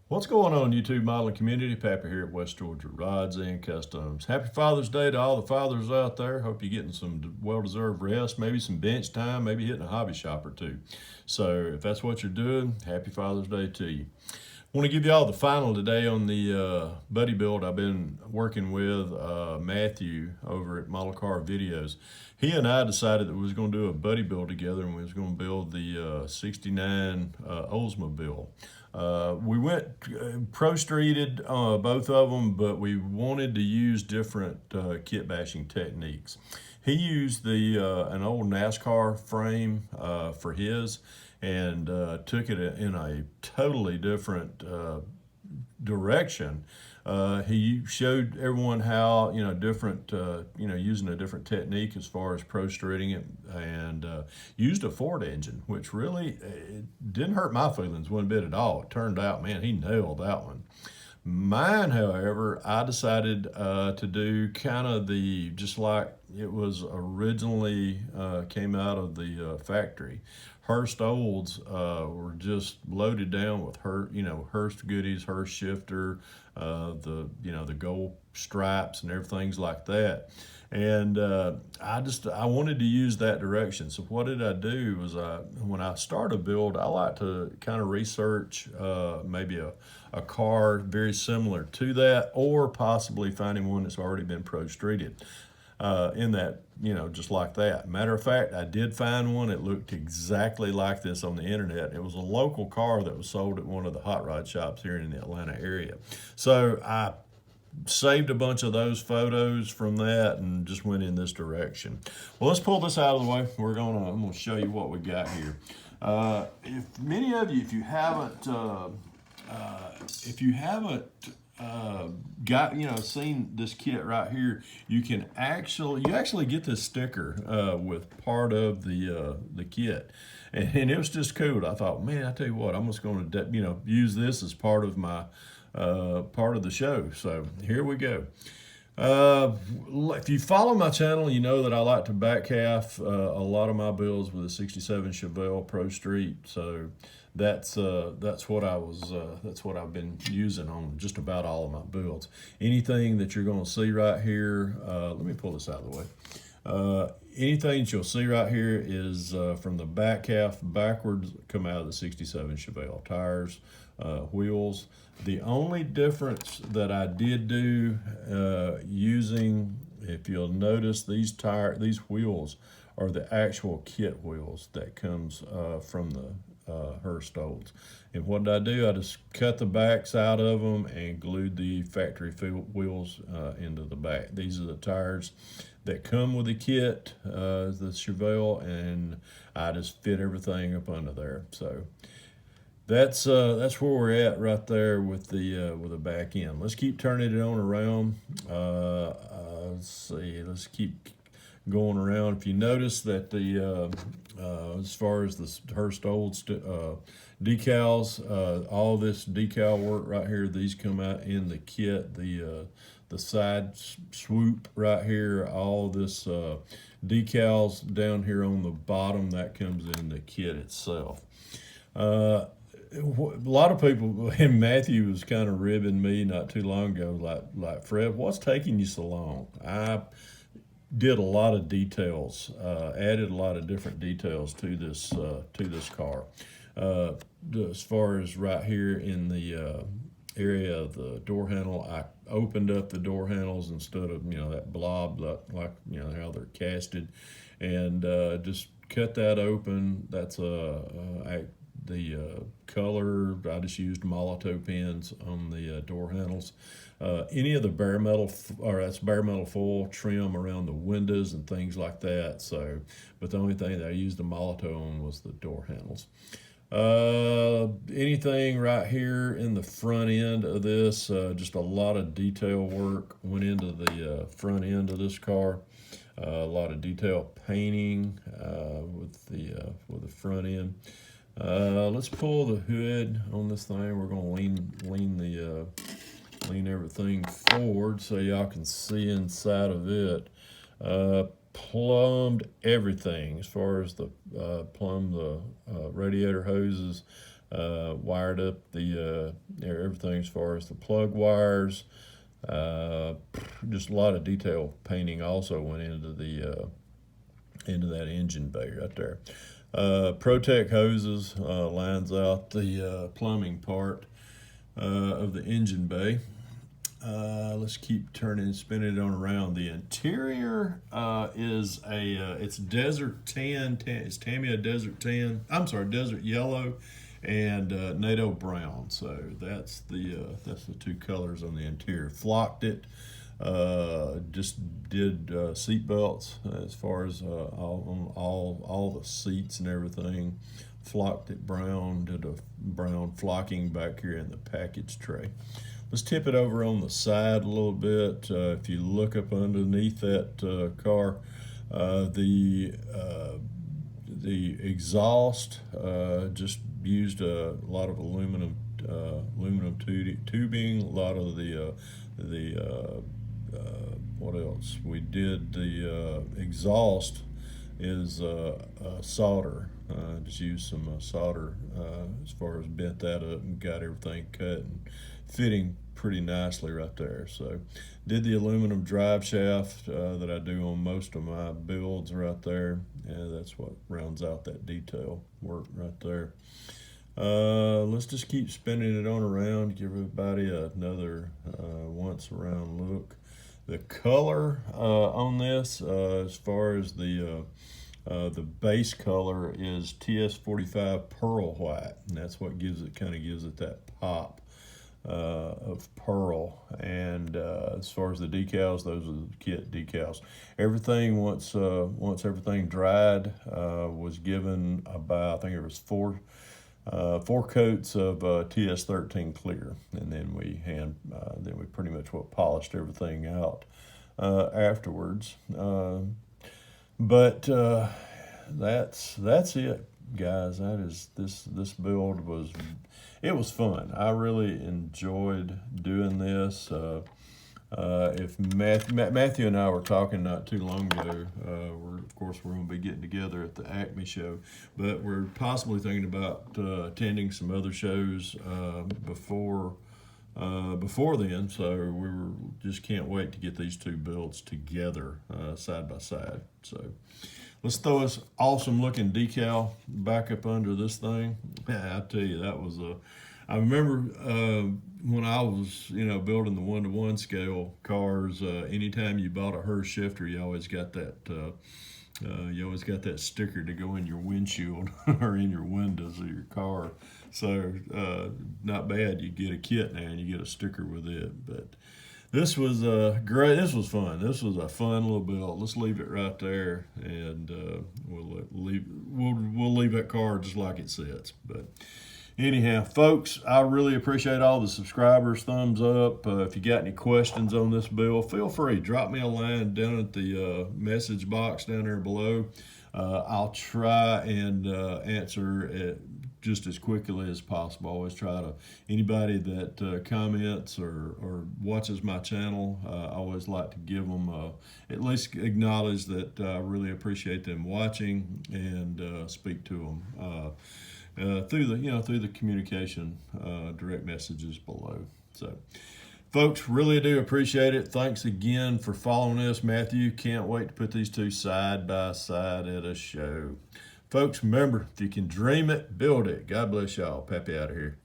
What's going on, YouTube modeling community? Pappy here at West Georgia Rods and Customs. Happy Father's Day to all the fathers out there. Hope you're getting some well-deserved rest, maybe some bench time, maybe hitting a hobby shop or two. So if that's what you're doing, happy Father's Day to you. I want to give you all the final today on the buddy build I've been working with Matthew over at Model Car Videos. He and I decided that we was going to do a buddy build together, and we was going to build the 69 Oldsmobile. We went pro streeted both of them, but we wanted to use different kit bashing techniques. He used the an old NASCAR frame for his, and took it in a totally different direction. He showed everyone how, different, using a different technique as far as pro-streeting it, and used a Ford engine, which really it didn't hurt my feelings one bit at all. It turned out, man, he nailed that one. Mine, however, I decided to do kind of just like it was originally came out of the factory. Hurst Olds were just loaded down with Hurst goodies, Hurst shifter, the gold stripes and everything like that. And I wanted to use that direction. So what did I do was when I start a build, I like to kind of research maybe a car very similar to that, or possibly finding one that's already been pro-streeted in that, just like that. Matter of fact, I did find one that looked exactly like this on the internet. It was a local car that was sold at one of the hot rod shops here in the Atlanta area. So I saved a bunch of those photos from that and just went in this direction. Well, let's pull this out of the way. I'm gonna show you what we got here. If many of you, if you haven't seen this kit right here, you actually get this sticker with part of the kit, and it was just cool. I thought, man, I tell you what, I'm just going to use this as part of my part of the show. So here we go. If you follow my channel, you know that I like to back half a lot of my builds with a 67 Chevelle Pro Street. So that's what I've been using on just about all of my builds. Anything that you're going to see right here, let me pull this out of the way. Anything that you'll see right here is from the back half backwards, come out of the 67 Chevelle tires, wheels. The only difference that I did do using, if you'll notice, these wheels are the actual kit wheels that comes from the Hurst Olds. And what did I do? I just cut the backs out of them and glued the factory wheels into the back. These are the tires that come with the kit, the Chevelle, and I just fit everything up under there. So that's where we're at right there with the back end. Let's keep turning it on around. Let's see. Let's keep going around. If you notice that as far as the Hurst Olds decals, all this decal work right here, these come out in the kit. The side swoop right here, all this decals down here on the bottom, that comes in the kit itself. A lot of people, and Matthew was kind of ribbing me not too long ago, like Fred, what's taking you so long? I did a lot of details, added a lot of different details to this car. As far as right here in the area of the door handle, I opened up the door handles instead of that blob like how they're casted, and just cut that open. That's the color. I just used Molotow pins on the door handles. Any of the bare metal foil trim around the windows and things like that. So, but the only thing that I used the Molotow on was the door handles. Anything right here in the front end of this, just a lot of detail work went into the front end of this car. A lot of detail painting with the front end. Let's pull the hood on this thing. We're going to lean everything forward so y'all can see inside of it. Plumbed everything as far as the plumb the radiator hoses, wired up the everything as far as the plug wires. Just a lot of detail painting also went into that engine bay right there. Protec hoses lines out the plumbing part of the engine bay. Let's keep spinning it on around. The interior is it's desert tan. It's Tamiya desert tan. I'm sorry, desert yellow and NATO brown. So that's the two colors on the interior. Flocked it. Just did seat belts as far as all the seats and everything. Flocked it brown. Did a brown flocking back here in the package tray. Let's tip it over on the side a little bit. If you look up underneath that car, the exhaust just used a lot of aluminum tubing. A lot of the what else? We did the exhaust is solder. Just used some solder as far as bent that up and got everything cut and fitting pretty nicely right there. So did the aluminum drive shaft that I do on most of my builds right there, and that's what rounds out that detail work right there. Let's just keep spinning it on around, give everybody another once around look. The color on this, as far as the base color, is TS45 pearl white, and that's what gives it that pop of pearl. And as far as the decals, those are the kit decals. Everything once everything dried was given about, I think it was four coats of TS13 clear, and then we pretty much polished everything out afterwards. But that's it, guys. That is this build was fun. I really enjoyed doing this. If Matthew and I were talking not too long ago, we're going to be getting together at the Acme show, but we're possibly thinking about attending some other shows before then. So just can't wait to get these two builds together side by side. So let's throw this awesome looking decal back up under this thing. I tell you, that was I remember when I was, building the 1-to-1 scale cars. Anytime you bought a Hurst shifter, you always got that sticker to go in your windshield or in your windows of your car. So not bad. You get a kit now and you get a sticker with it. But this was great. This was fun. This was a fun little build. Let's leave it right there, and we'll leave that car just like it sits. But anyhow, folks, I really appreciate all the subscribers. Thumbs up. If you got any questions on this build, feel free. Drop me a line down at the message box down there below. I'll try and answer it just as quickly as possible. I always try to, anybody that comments or watches my channel, I always like to give them, at least acknowledge that I really appreciate them watching, and speak to them through the communication, direct messages below. So folks, really do appreciate it. Thanks again for following us. Matthew, can't wait to put these two side by side at a show. Folks, remember, if you can dream it, build it. God bless y'all. Pappy out of here.